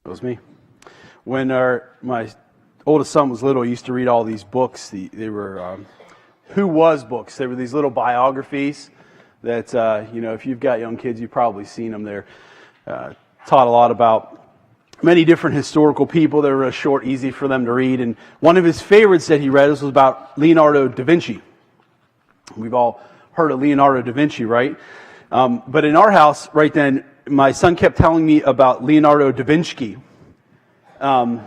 It was me. When my oldest son was little, he used to read all these books. They were Who Was books. They were these little biographies that, if you've got young kids, you've probably seen them. They're taught a lot about many different historical people. They were short, easy for them to read. And one of his favorites that he read was about Leonardo da Vinci. We've all heard of Leonardo da Vinci, right? But in our house, right then, my son kept telling me about Leonardo da Vinci. And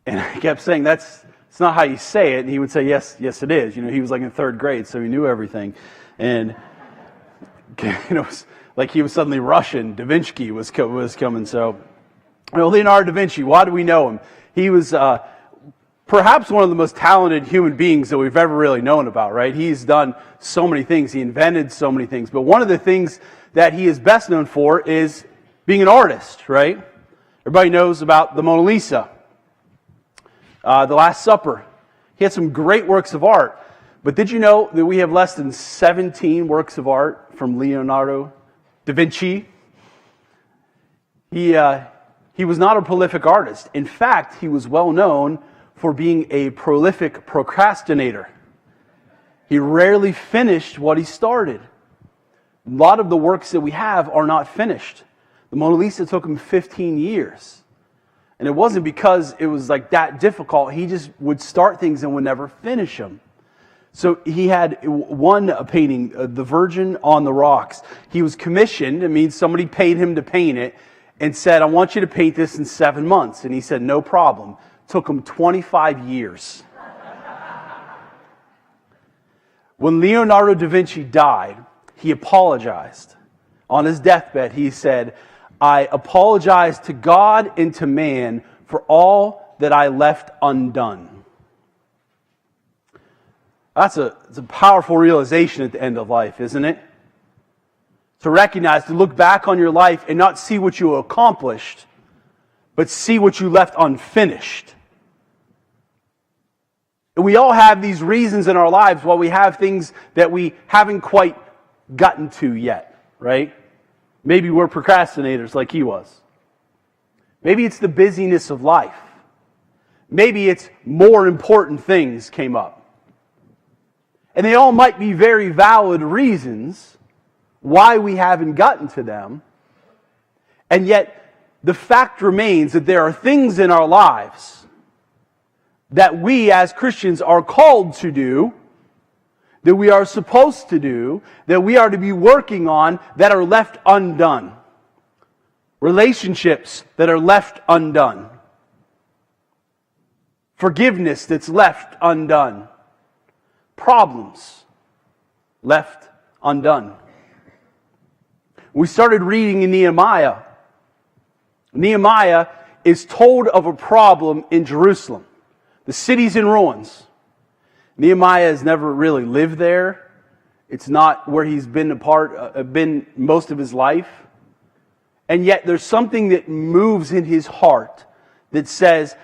I kept saying, that's not how you say it. And he would say, yes, it is. He was like in third grade, so he knew everything. And, it was like he was suddenly Russian. Da Vinci was coming. So, Leonardo da Vinci, why do we know him? He was perhaps one of the most talented human beings that we've ever really known about, right? He's done so many things. He invented so many things. But one of the things that he is best known for is being an artist, right? Everybody knows about the Mona Lisa, the Last Supper. He had some great works of art. But did you know that we have less than 17 works of art from Leonardo da Vinci? He was not a prolific artist. In fact, he was well known for being a prolific procrastinator. He rarely finished what he started. A lot of the works that we have are not finished. The Mona Lisa took him 15 years. And it wasn't because it was like that difficult. He just would start things and would never finish them. So he had one painting, The Virgin on the Rocks. He was commissioned. It means somebody paid him to paint it and said, I want you to paint this in 7 months. And he said, no problem. Took him 25 years. When Leonardo da Vinci died, he apologized. On his deathbed, he said, I apologize to God and to man for all that I left undone. It's a powerful realization at the end of life, isn't it? To recognize, to look back on your life and not see what you accomplished, but see what you left unfinished. And we all have these reasons in our lives why we have things that we haven't quite gotten to yet, right? Maybe we're procrastinators like he was. Maybe it's the busyness of life. Maybe it's more important things came up. And they all might be very valid reasons why we haven't gotten to them. And yet, the fact remains that there are things in our lives that we as Christians are called to do, that we are supposed to do, that we are to be working on, that are left undone. Relationships that are left undone. Forgiveness that's left undone. Problems left undone. We started reading in Nehemiah. Nehemiah is told of a problem in Jerusalem. The city's in ruins. Nehemiah has never really lived there. It's not where he's been been most of his life. And yet there's something that moves in his heart that says,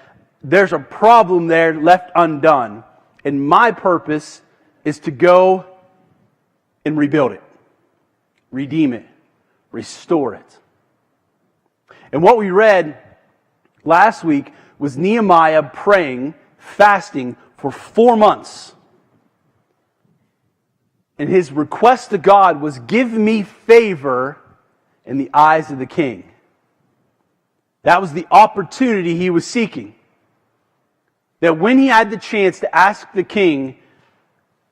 there's a problem there left undone. And my purpose is to go and rebuild it, redeem it, restore it. And what we read last week was Nehemiah praying, fasting for 4 months. And his request to God was, give me favor in the eyes of the king. That was the opportunity he was seeking. That when he had the chance to ask the king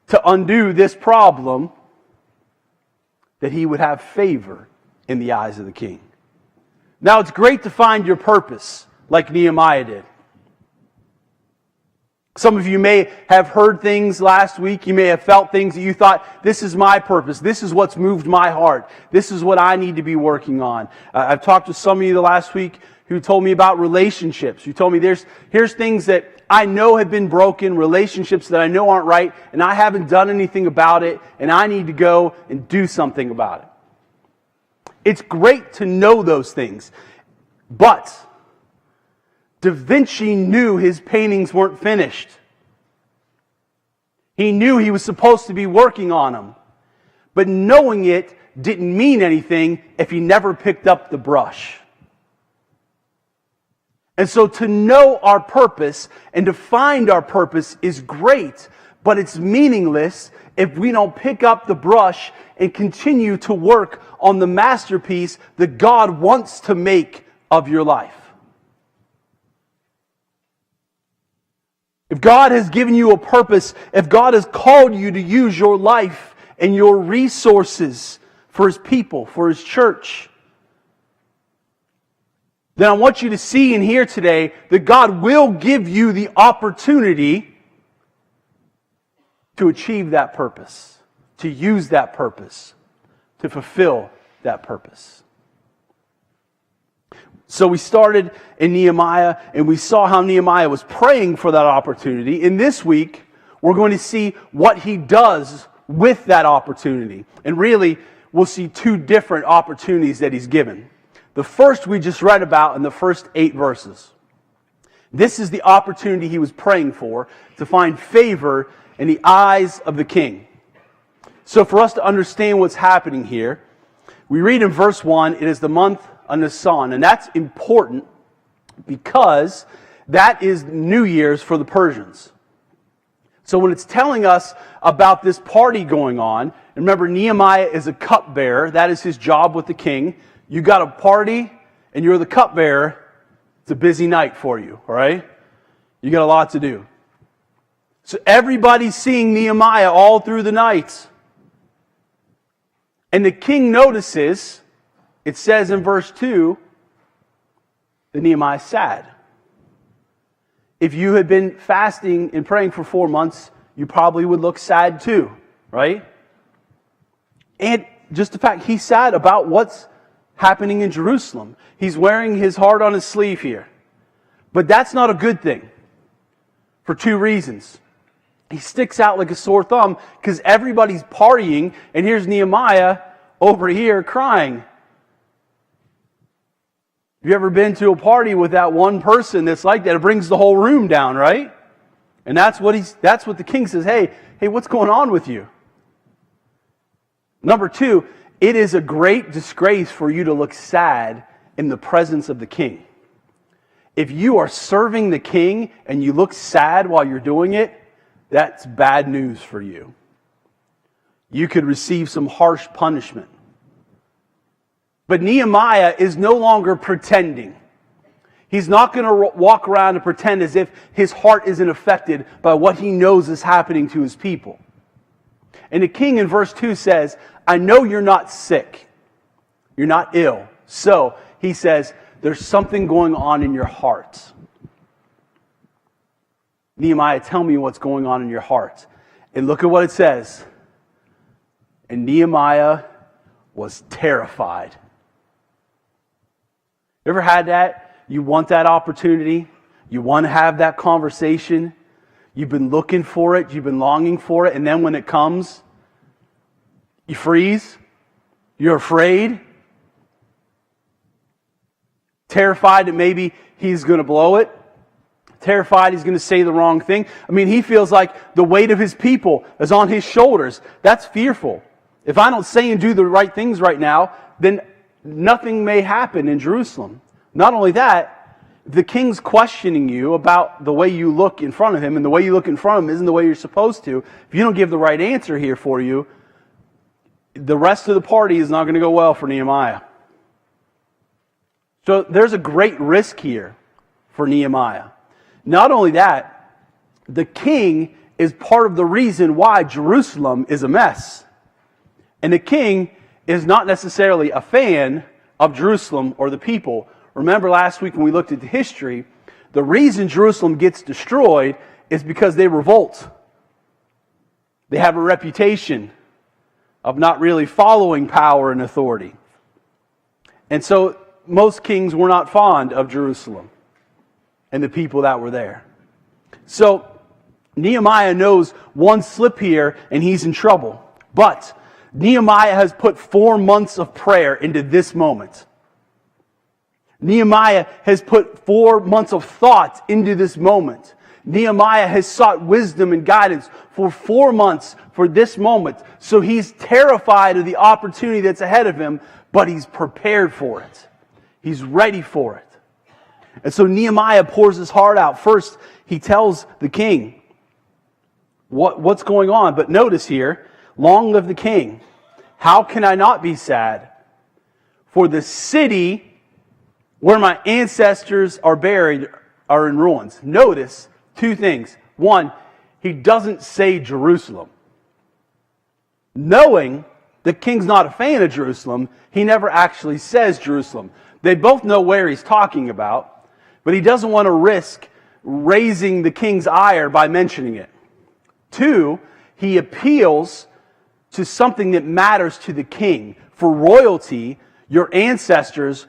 to undo this problem, that he would have favor in the eyes of the king. Now, it's great to find your purpose like Nehemiah did. Some of you may have heard things last week. You may have felt things that you thought, this is my purpose. This is what's moved my heart. This is what I need to be working on. I've talked to some of you the last week who told me about relationships. You told me here's things that I know have been broken, relationships that I know aren't right, and I haven't done anything about it, and I need to go and do something about it. It's great to know those things, but Da Vinci knew his paintings weren't finished. He knew he was supposed to be working on them, but knowing it didn't mean anything if he never picked up the brush. And so to know our purpose and to find our purpose is great, but it's meaningless if we don't pick up the brush and continue to work on the masterpiece that God wants to make of your life. If God has given you a purpose, if God has called you to use your life and your resources for His people, for His church, then I want you to see and hear today that God will give you the opportunity to achieve that purpose, to use that purpose, to fulfill that purpose. So we started in Nehemiah, and we saw how Nehemiah was praying for that opportunity. And this week, we're going to see what he does with that opportunity. And really, we'll see two different opportunities that he's given. The first we just read about in the first 8 verses. This is the opportunity he was praying for, to find favor in the eyes of the king. So for us to understand what's happening here, we read in verse 1, it is the month of Nisan. And that's important because that is New Year's for the Persians. So when it's telling us about this party going on, remember Nehemiah is a cupbearer. That is his job with the king. You got a party and you're the cupbearer. It's a busy night for you, all right? You got a lot to do. So everybody's seeing Nehemiah all through the night. And the king notices, it says in verse 2, that Nehemiah's sad. If you had been fasting and praying for 4 months, you probably would look sad too, right? And just the fact he's sad about what's happening in Jerusalem. He's wearing his heart on his sleeve here. But that's not a good thing for 2 reasons. He sticks out like a sore thumb because everybody's partying, and here's Nehemiah over here crying. Have you ever been to a party with that one person that's like that? It brings the whole room down, right? And that's what the king says, hey, what's going on with you? Number 2, it is a great disgrace for you to look sad in the presence of the king. If you are serving the king and you look sad while you're doing it, that's bad news for you. You could receive some harsh punishment. But Nehemiah is no longer pretending. He's not going to walk around and pretend as if his heart isn't affected by what he knows is happening to his people. And the king in verse 2 says, I know you're not sick. You're not ill. So, he says, there's something going on in your heart. Nehemiah, tell me what's going on in your heart. And look at what it says. And Nehemiah was terrified. You ever had that? You want that opportunity. You want to have that conversation. You've been looking for it. You've been longing for it. And then when it comes, you freeze. You're afraid. Terrified that maybe he's going to blow it. Terrified he's going to say the wrong thing. I mean, he feels like the weight of his people is on his shoulders. That's fearful. If I don't say and do the right things right now, then nothing may happen in Jerusalem. Not only that, the king's questioning you about the way you look in front of him, and the way you look in front of him isn't the way you're supposed to. If you don't give the right answer here for you, the rest of the party is not going to go well for Nehemiah. So there's a great risk here for Nehemiah. Not only that, the king is part of the reason why Jerusalem is a mess. And the king is not necessarily a fan of Jerusalem or the people. Remember last week when we looked at the history, the reason Jerusalem gets destroyed is because they revolt. They have a reputation of not really following power and authority. And so most kings were not fond of Jerusalem and the people that were there. So Nehemiah knows one slip here and he's in trouble. But Nehemiah has put 4 months of prayer into this moment. Nehemiah has put 4 months of thought into this moment. Nehemiah has sought wisdom and guidance for 4 months for this moment. So he's terrified of the opportunity that's ahead of him, but he's prepared for it. He's ready for it. And so Nehemiah pours his heart out. First, he tells the king what's going on. But notice here, long live the king. How can I not be sad? For the city where my ancestors are buried are in ruins. Notice two things. One, he doesn't say Jerusalem. Knowing the king's not a fan of Jerusalem, he never actually says Jerusalem. They both know where he's talking about, but he doesn't want to risk raising the king's ire by mentioning it. Two, he appeals to something that matters to the king. For royalty, your ancestors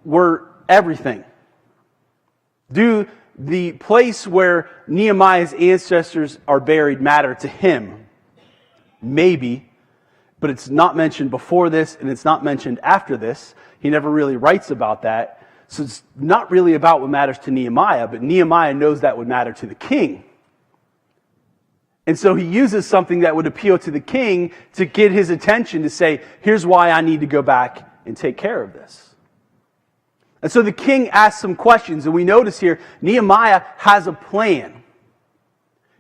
were everything. Do the place where Nehemiah's ancestors are buried matter to him? Maybe, but it's not mentioned before this and it's not mentioned after this. He never really writes about that. So it's not really about what matters to Nehemiah, but Nehemiah knows that would matter to the king. And so he uses something that would appeal to the king to get his attention to say, here's why I need to go back and take care of this. And so the king asks some questions, and we notice here, Nehemiah has a plan.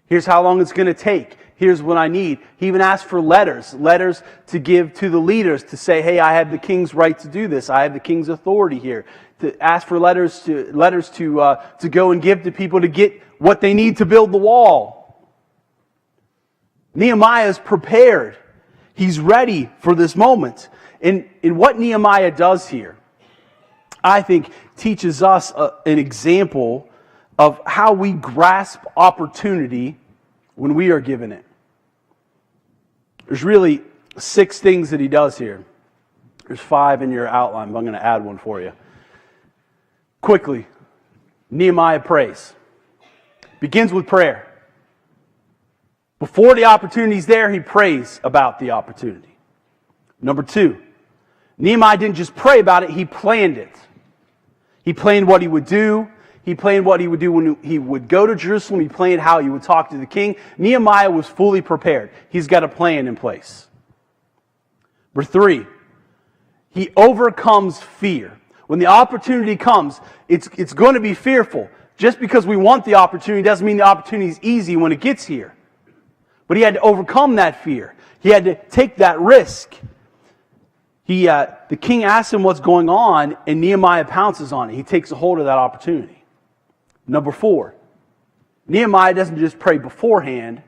Here's how long it's going to take. Here's what I need. He even asked for letters to give to the leaders to say, hey, I have the king's right to do this. I have the king's authority here. To ask for letters to go and give to people to get what they need to build the wall. Nehemiah is prepared. He's ready for this moment. And what Nehemiah does here, I think, teaches us an example of how we grasp opportunity when we are given it. There's really 6 things that he does here. There's 5 in your outline, but I'm going to add one for you. Quickly, Nehemiah prays. Begins with prayer. Before the opportunity's there, he prays about the opportunity. Number 2, Nehemiah didn't just pray about it, he planned it. He planned what he would do. He planned what he would do when he would go to Jerusalem. He planned how he would talk to the king. Nehemiah was fully prepared. He's got a plan in place. Number 3, he overcomes fear. When the opportunity comes, it's going to be fearful. Just because we want the opportunity doesn't mean the opportunity is easy when it gets here. But he had to overcome that fear. He had to take that risk. The king asks him what's going on, and Nehemiah pounces on it. He takes a hold of that opportunity. Number 4, Nehemiah doesn't just pray beforehand.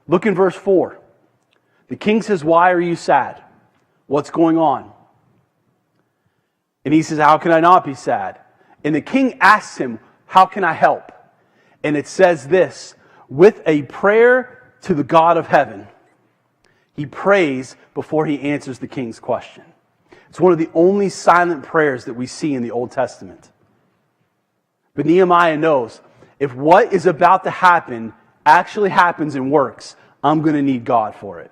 Look in verse 4. The king says, why are you sad? What's going on? And he says, how can I not be sad? And the king asks him, how can I help? And it says this, with a prayer to the God of heaven. He prays before he answers the king's question. It's one of the only silent prayers that we see in the Old Testament. But Nehemiah knows, if what is about to happen actually happens and works, I'm going to need God for it.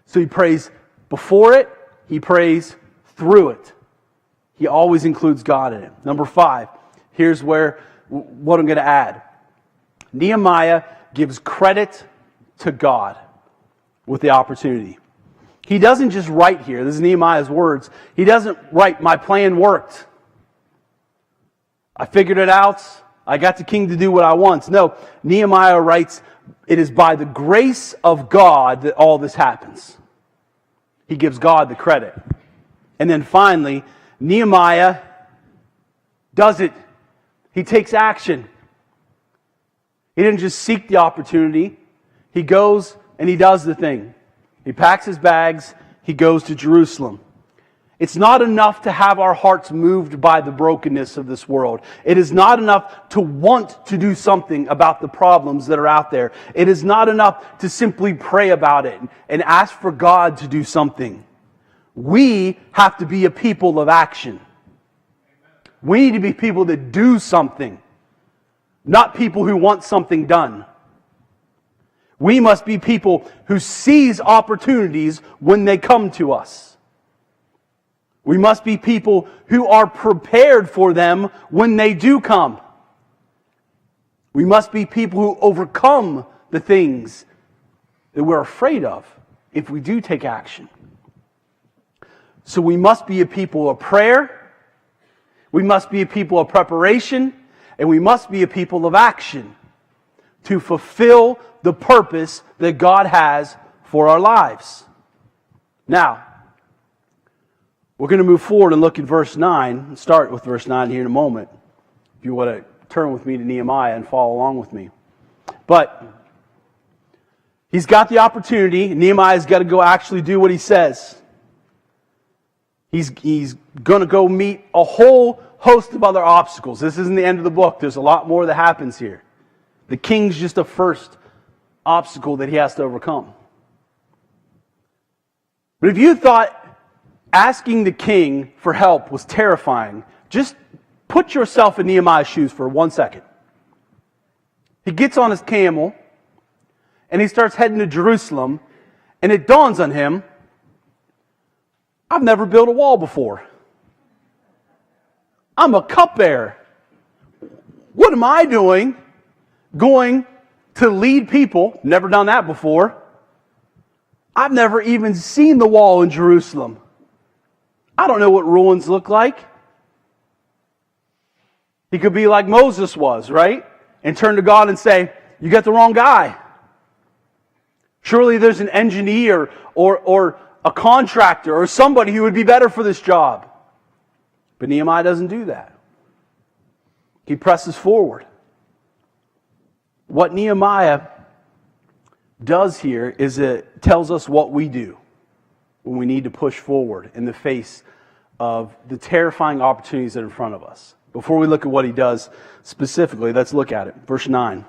So he prays before it, he prays through it. He always includes God in it. Number 5, here's what I'm going to add. Nehemiah gives credit to God with the opportunity. He doesn't just write here, this is Nehemiah's words, he doesn't write, my plan worked. I figured it out. I got the king to do what I want. No, Nehemiah writes, it is by the grace of God that all this happens. He gives God the credit. And then finally, Nehemiah does it. He takes action. He didn't just seek the opportunity. He goes and he does the thing. He packs his bags. He goes to Jerusalem. It's not enough to have our hearts moved by the brokenness of this world. It is not enough to want to do something about the problems that are out there. It is not enough to simply pray about it and ask for God to do something. We have to be a people of action. We need to be people that do something, not people who want something done. We must be people who seize opportunities when they come to us. We must be people who are prepared for them when they do come. We must be people who overcome the things that we're afraid of if we do take action. So we must be a people of prayer. We must be a people of preparation, and we must be a people of action to fulfill the purpose that God has for our lives. Now, we're going to move forward and look at verse 9. Start with verse 9 here in a moment. If you want to turn with me to Nehemiah and follow along with me. But he's got the opportunity. Nehemiah's got to go actually do what he says. He's going to go meet a whole host of other obstacles. This isn't the end of the book. There's a lot more that happens here. The king's just the first obstacle that he has to overcome. But if you thought asking the king for help was terrifying, just put yourself in Nehemiah's shoes for 1 second. He gets on his camel and he starts heading to Jerusalem, and it dawns on him, I've never built a wall before. I'm a cupbearer. What am I doing going to lead people? Never done that before. I've never even seen the wall in Jerusalem. I don't know what ruins look like. He could be like Moses was, right? And turn to God and say, you got the wrong guy. Surely there's an engineer or a contractor or somebody who would be better for this job. But Nehemiah doesn't do that. He presses forward. What Nehemiah does here is it tells us what we do when we need to push forward in the face of the terrifying opportunities that are in front of us. Before we look at what he does specifically, let's look at it. Verse 9.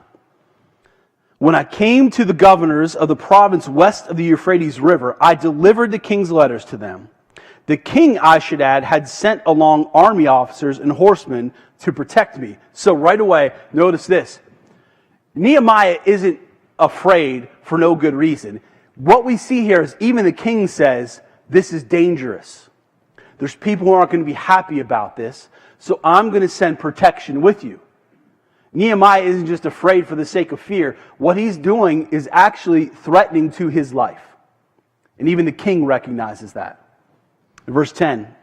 When I came to the governors of the province west of the Euphrates River, I delivered the king's letters to them. The king, I should add, had sent along army officers and horsemen to protect me. So right away, notice this. Nehemiah isn't afraid for no good reason. What we see here is even the king says, this is dangerous. There's people who aren't going to be happy about this, so I'm going to send protection with you. Nehemiah isn't just afraid for the sake of fear. What he's doing is actually threatening to his life. And even the king recognizes that. Verse 10.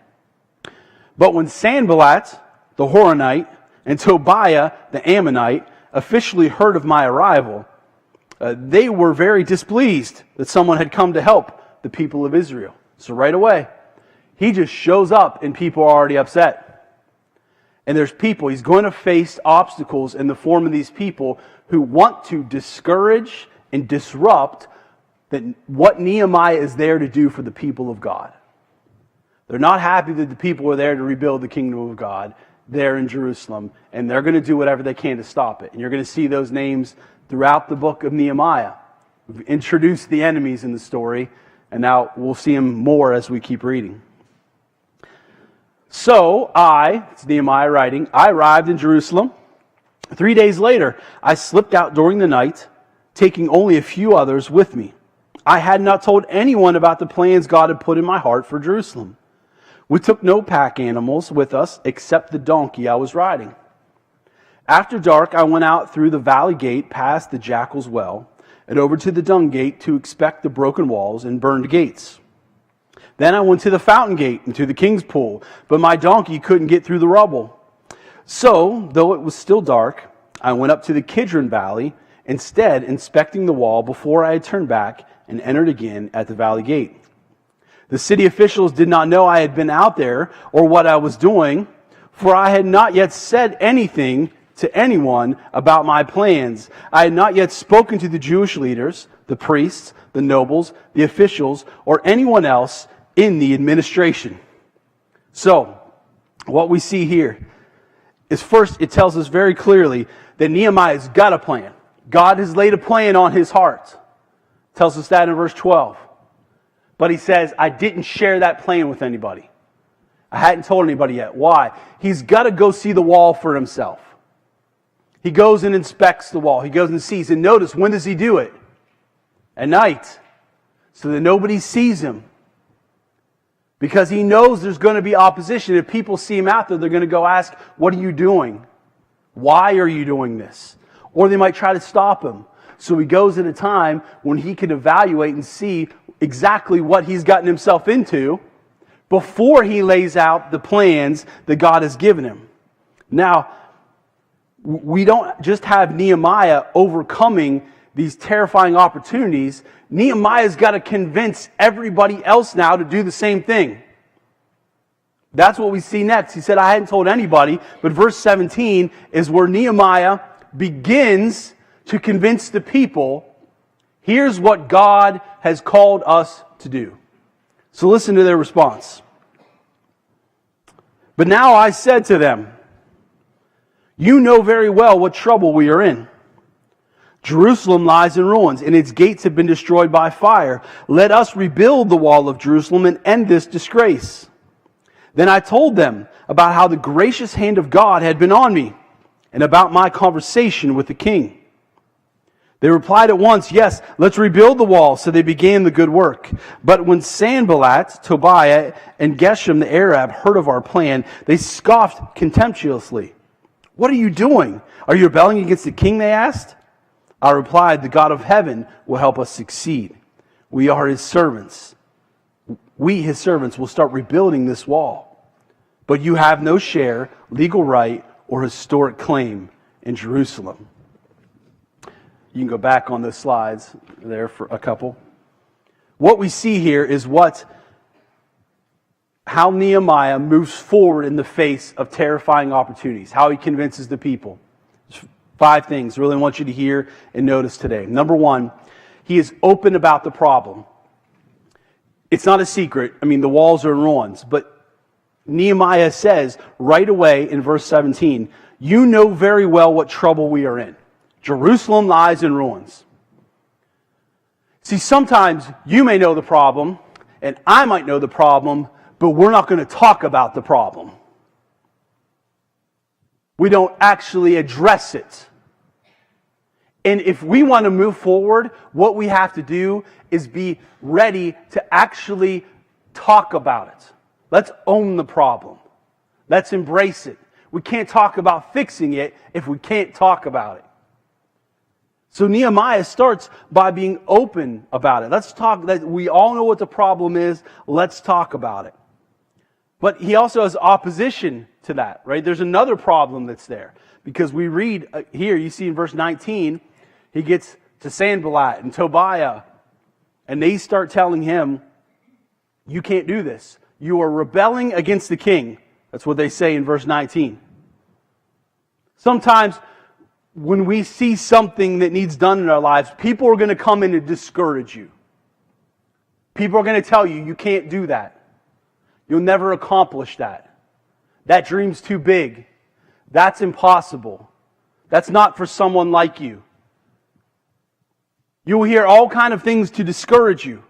But when Sanballat, the Horonite, and Tobiah, the Ammonite, officially heard of my arrival, they were very displeased that someone had come to help the people of Israel. So right away, he just shows up and people are already upset. And there's people, he's going to face obstacles in the form of these people who want to discourage and disrupt what Nehemiah is there to do for the people of God. They're not happy that the people are there to rebuild the kingdom of God there in Jerusalem, and they're going to do whatever they can to stop it. And you're going to see those names throughout the book of Nehemiah. We've introduced the enemies in the story, and now we'll see them more as we keep reading. So it's Nehemiah writing, I arrived in Jerusalem. 3 days later, I slipped out during the night, taking only a few others with me. I had not told anyone about the plans God had put in my heart for Jerusalem. We took no pack animals with us except the donkey I was riding. After dark, I went out through the valley gate past the jackal's well and over to the dung gate to inspect the broken walls and burned gates. Then I went to the fountain gate and to the king's pool, but my donkey couldn't get through the rubble. So, though it was still dark, I went up to the Kidron Valley, instead inspecting the wall before I had turned back and entered again at the valley gate. The city officials did not know I had been out there or what I was doing, for I had not yet said anything to anyone about my plans. I had not yet spoken to the Jewish leaders, the priests, the nobles, the officials, or anyone else in the administration. So, what we see here is first, it tells us very clearly that Nehemiah's got a plan. God has laid a plan on his heart. It tells us that in verse 12. But he says, I didn't share that plan with anybody. I hadn't told anybody yet. Why? He's got to go see the wall for himself. He goes and inspects the wall. He goes and sees. And notice, when does he do it? At night. So that nobody sees him. Because he knows there's going to be opposition. If people see him out there, they're going to go ask, what are you doing? Why are you doing this? Or they might try to stop him. So he goes at a time when he can evaluate and see exactly what he's gotten himself into, before he lays out the plans that God has given him. Now, we don't just have Nehemiah overcoming these terrifying opportunities. Nehemiah's got to convince everybody else now to do the same thing. That's what we see next. He said, I hadn't told anybody, but verse 17 is where Nehemiah begins to convince the people, here's what God has called us to do. So listen to their response. But now I said to them, you know very well what trouble we are in. Jerusalem lies in ruins, and its gates have been destroyed by fire. Let us rebuild the wall of Jerusalem and end this disgrace. Then I told them about how the gracious hand of God had been on me, and about my conversation with the king. They replied at once, yes, let's rebuild the wall. So they began the good work. But when Sanballat, Tobiah, and Geshem the Arab heard of our plan, they scoffed contemptuously. What are you doing? Are you rebelling against the king, they asked? I replied, the God of heaven will help us succeed. We are his servants. We, his servants, will start rebuilding this wall. But you have no share, legal right, or historic claim in Jerusalem. You can go back on those slides there for a couple. What we see here is how Nehemiah moves forward in the face of terrifying opportunities, how he convinces the people. There's 5 things I really want you to hear and notice today. Number 1, he is open about the problem. It's not a secret. I mean, the walls are in ruins, but Nehemiah says right away in verse 17, you know very well what trouble we are in. Jerusalem lies in ruins. See, sometimes you may know the problem, and I might know the problem, but we're not going to talk about the problem. We don't actually address it. And if we want to move forward, what we have to do is be ready to actually talk about it. Let's own the problem. Let's embrace it. We can't talk about fixing it if we can't talk about it. So Nehemiah starts by being open about it. Let's talk, that we all know what the problem is. Let's talk about it. But he also has opposition to that, right? There's another problem that's there. Because we read here, you see in verse 19, he gets to Sanballat and Tobiah, and they start telling him, you can't do this. You are rebelling against the king. That's what they say in verse 19. Sometimes when we see something that needs done in our lives, people are going to come in and discourage you. People are going to tell you, you can't do that. You'll never accomplish that. That dream's too big. That's impossible. That's not for someone like you. You will hear all kinds of things to discourage you.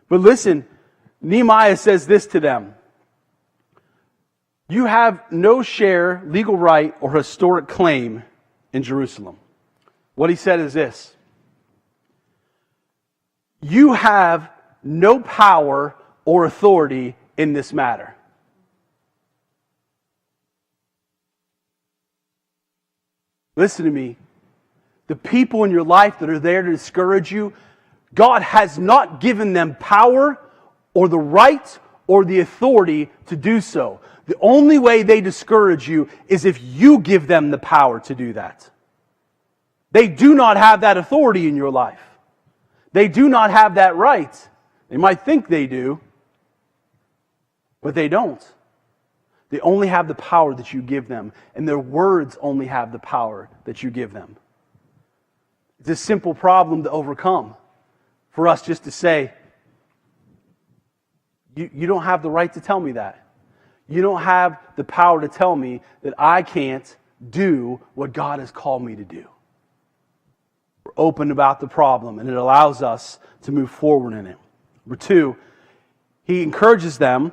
But listen, Nehemiah says this to them. You have no share, legal right, or historic claim in Jerusalem. What he said is this. You have no power or authority in this matter. Listen to me. The people in your life that are there to discourage you, God has not given them power or the right or the authority to do so. The only way they discourage you is if you give them the power to do that. They do not have that authority in your life. They do not have that right. They might think they do, but they don't. They only have the power that you give them, and their words only have the power that you give them. It's a simple problem to overcome for us just to say, you don't have the right to tell me that. You don't have the power to tell me that I can't do what God has called me to do. We're open about the problem, and it allows us to move forward in it. Number 2, he encourages them.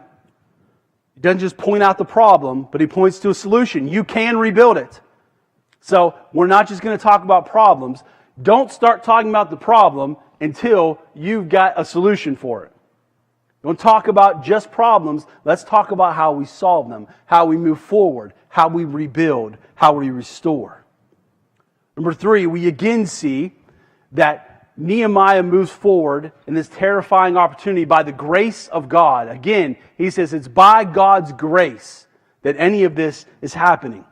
He doesn't just point out the problem, but he points to a solution. You can rebuild it. So we're not just going to talk about problems. Don't start talking about the problem until you've got a solution for it. Don't talk about just problems. Let's talk about how we solve them, how we move forward, how we rebuild, how we restore. Number 3, we again see that Nehemiah moves forward in this terrifying opportunity by the grace of God. Again, he says it's by God's grace that any of this is happening.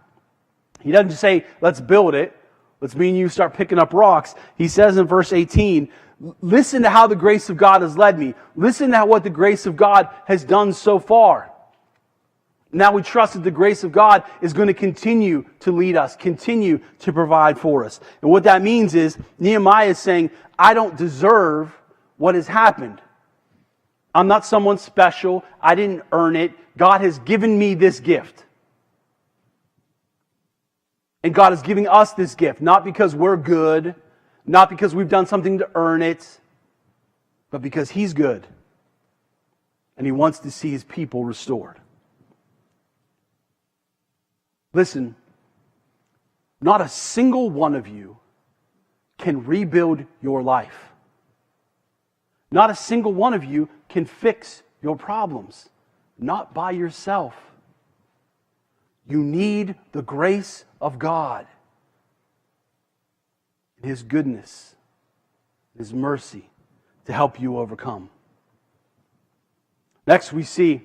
He doesn't just say, let's build it. Let's me and you start picking up rocks. He says in verse 18, listen to how the grace of God has led me. Listen to what the grace of God has done so far. Now we trust that the grace of God is going to continue to lead us, continue to provide for us. And what that means is Nehemiah is saying, I don't deserve what has happened. I'm not someone special. I didn't earn it. God has given me this gift. And God is giving us this gift, not because we're good, not because we've done something to earn it, but because He's good. And He wants to see His people restored. Listen, not a single one of you can rebuild your life. Not a single one of you can fix your problems. Not by yourself. You need the grace of God. His goodness, His mercy to help you overcome. Next we see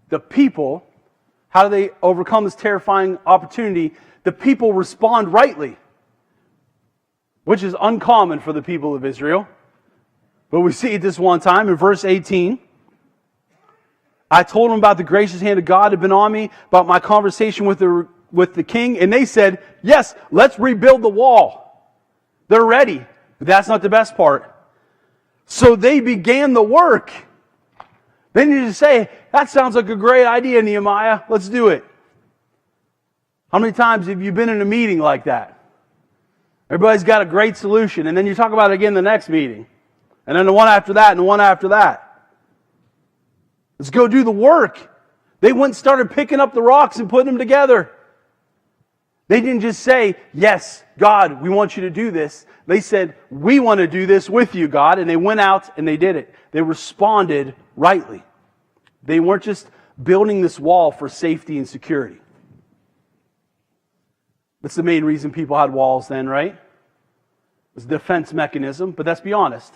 the people. How do they overcome this terrifying opportunity? The people respond rightly, which is uncommon for the people of Israel. But we see it this one time in verse 18. I told them about the gracious hand of God had been on me, about my conversation with the king, and they said, yes, let's rebuild the wall. They're ready. But that's not the best part. So they began the work. They needed to say, that sounds like a great idea, Nehemiah. Let's do it. How many times have you been in a meeting like that? Everybody's got a great solution, and then you talk about it again the next meeting. And then the one after that, and the one after that. Let's go do the work. They went and started picking up the rocks and putting them together. They didn't just say, yes, God, we want you to do this. They said, we want to do this with you, God. And they went out and they did it. They responded rightly. They weren't just building this wall for safety and security. That's the main reason people had walls then, right? It was a defense mechanism, but let's be honest.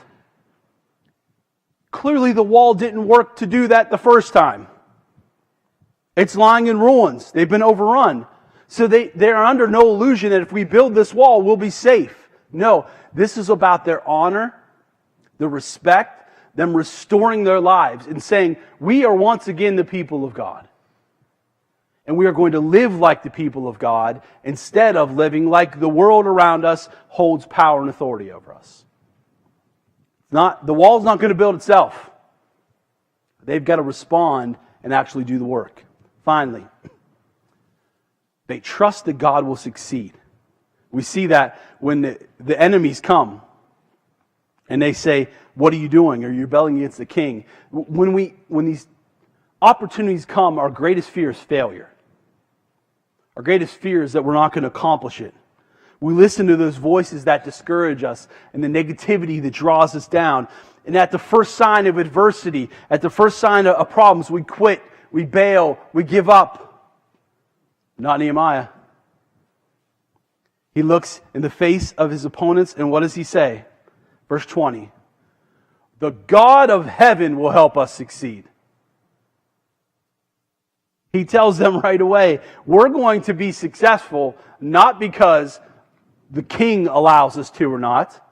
Clearly the wall didn't work to do that the first time. It's lying in ruins. They've been overrun. So they're under no illusion that if we build this wall, we'll be safe. No, this is about their honor, the respect, them restoring their lives and saying, we are once again the people of God. And we are going to live like the people of God instead of living like the world around us holds power and authority over us. The wall's not going to build itself. They've got to respond and actually do the work. Finally, they trust that God will succeed. We see that when the enemies come and they say, what are you doing? Are you rebelling against the king? When these opportunities come, our greatest fear is failure. Our greatest fear is that we're not going to accomplish it. We listen to those voices that discourage us and the negativity that draws us down. And at the first sign of adversity, at the first sign of problems, we quit, we bail, we give up. Not Nehemiah. He looks in the face of his opponents, and what does he say? Verse 20. The God of heaven will help us succeed. He tells them right away, we're going to be successful not because the king allows us to or not.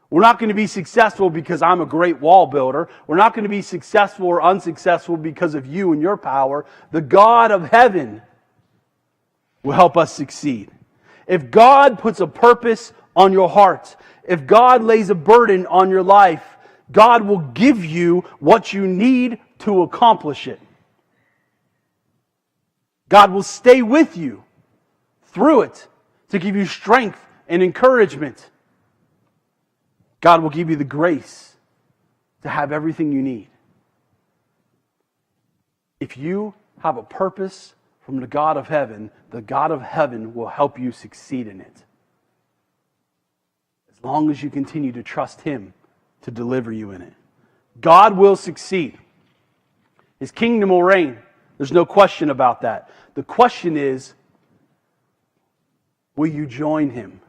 We're not going to be successful because I'm a great wall builder. We're not going to be successful or unsuccessful because of you and your power. The God of heaven will help us succeed. If God puts a purpose on your heart, if God lays a burden on your life, God will give you what you need to accomplish it. God will stay with you through it to give you strength and encouragement. God will give you the grace to have everything you need. If you have a purpose from the God of heaven, the God of heaven will help you succeed in it. As long as you continue to trust Him to deliver you in it. God will succeed. His kingdom will reign. There's no question about that. The question is, will you join Him?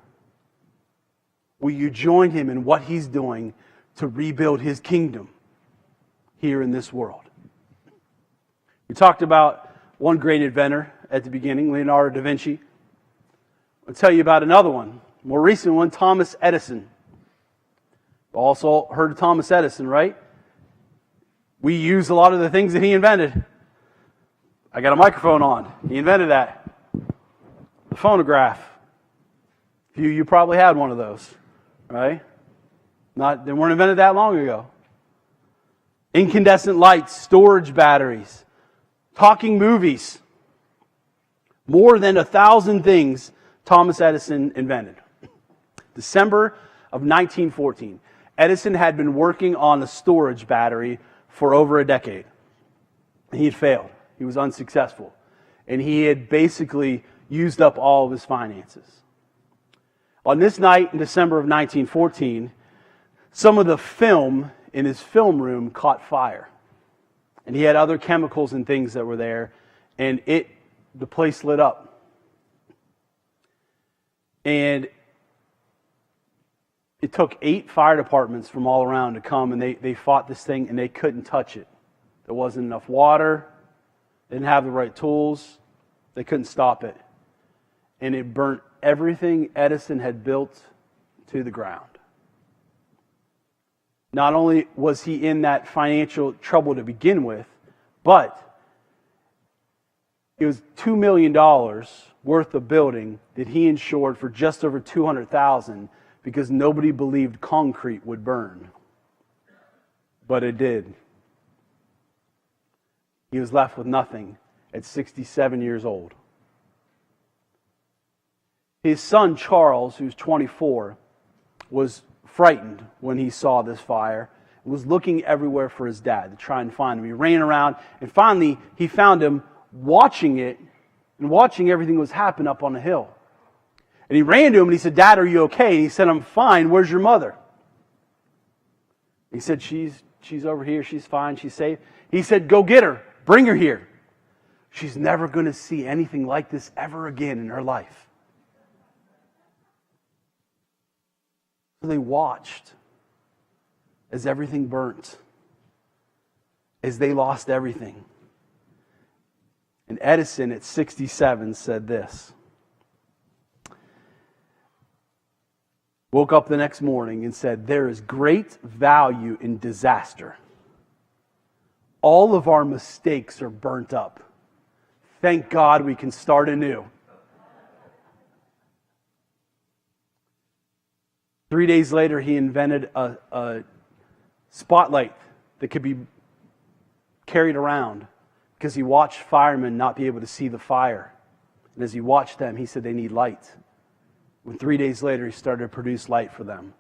Will you join him in what he's doing to rebuild his kingdom here in this world? We talked about one great inventor at the beginning, Leonardo da Vinci. I'll tell you about another one, more recent one, Thomas Edison. Also heard of Thomas Edison, right? We use a lot of the things that he invented. I got a microphone on. He invented that. The phonograph. You probably had one of those, right? They weren't invented that long ago. Incandescent lights, storage batteries, talking movies. More than 1,000 things Thomas Edison invented. December of 1914. Edison had been working on a storage battery for over a decade. He had failed. He was unsuccessful. And he had basically used up all of his finances. On this night in December of 1914, some of the film in his film room caught fire. And he had other chemicals and things that were there. And the place lit up. And it took 8 fire departments from all around to come, and they fought this thing, and they couldn't touch it. There wasn't enough water. They didn't have the right tools. They couldn't stop it. And it burnt everything Edison had built to the ground. Not only was he in that financial trouble to begin with, but it was $2 million worth of building that he insured for just over $200,000 because nobody believed concrete would burn. But it did. He was left with nothing at 67 years old. His son Charles, who's 24, was frightened when he saw this fire and was looking everywhere for his dad to try and find him. He ran around and finally he found him watching it and watching everything that was happening up on the hill. And he ran to him and he said, "Dad, are you okay?" And he said, "I'm fine. Where's your mother?" He said, She's over here. She's fine. She's safe." He said, "Go get her. Bring her here. She's never going to see anything like this ever again in her life." So they watched as everything burnt, as they lost everything. And Edison at 67 said this. Woke up the next morning and said, "There is great value in disaster. All of our mistakes are burnt up. Thank God we can start anew." 3 days later, he invented a spotlight that could be carried around because he watched firemen not be able to see the fire. And as he watched them, he said they need light. When 3 days later, he started to produce light for them.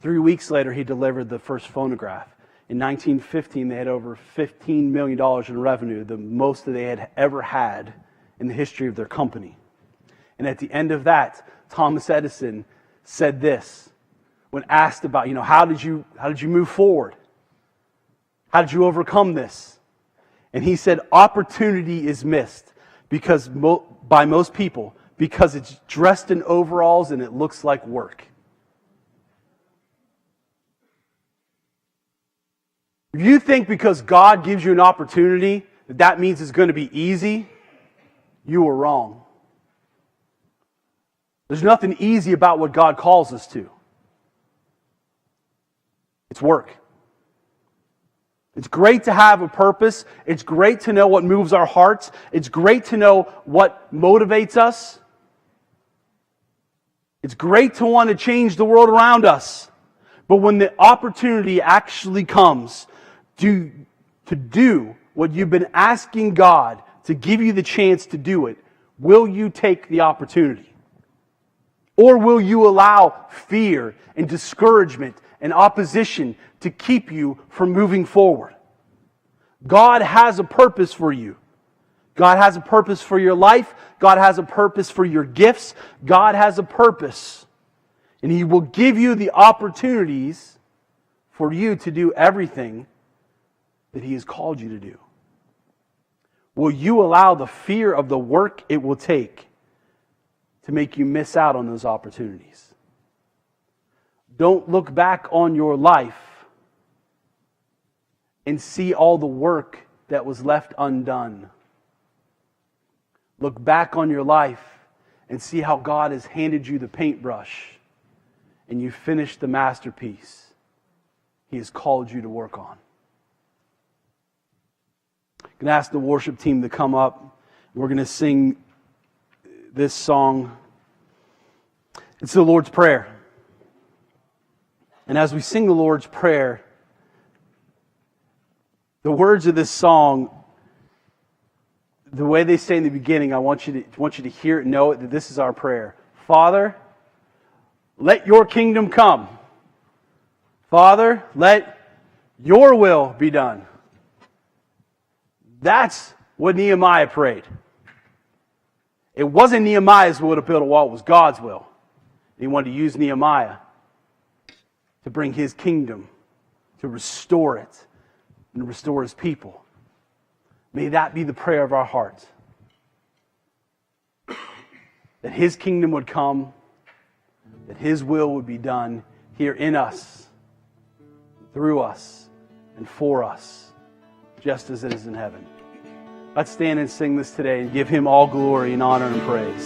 3 weeks later, he delivered the first phonograph. In 1915, they had over $15 million in revenue, the most that they had ever had in the history of their company. And at the end of that, Thomas Edison said this when asked about, how did you move forward? How did you overcome this? And he said, opportunity is missed by most people because it's dressed in overalls and it looks like work. If you think because God gives you an opportunity that means it's going to be easy, you are wrong. There's nothing easy about what God calls us to. It's work. It's great to have a purpose. It's great to know what moves our hearts. It's great to know what motivates us. It's great to want to change the world around us. But when the opportunity actually comes to do what you've been asking God to give you the chance to do it, will you take the opportunity? Or will you allow fear and discouragement and opposition to keep you from moving forward? God has a purpose for you. God has a purpose for your life. God has a purpose for your gifts. God has a purpose. And He will give you the opportunities for you to do everything that He has called you to do. Will you allow the fear of the work it will take to make you miss out on those opportunities? Don't look back on your life and see all the work that was left undone. Look back on your life and see how God has handed you the paintbrush and you finished the masterpiece He has called you to work on. I'm going to ask the worship team to come up. We're going to sing this song. It's the Lord's Prayer. And as we sing the Lord's Prayer, the words of this song, the way they say in the beginning, I want you to hear it and know it, that this is our prayer. Father, let your kingdom come. Father, let your will be done. That's what Nehemiah prayed. It wasn't Nehemiah's will to build a wall, it was God's will. He wanted to use Nehemiah to bring His kingdom, to restore it, and restore His people. May that be the prayer of our hearts. That His kingdom would come, that His will would be done here in us, through us, and for us, just as it is in heaven. Let's stand and sing this today and give Him all glory and honor and praise.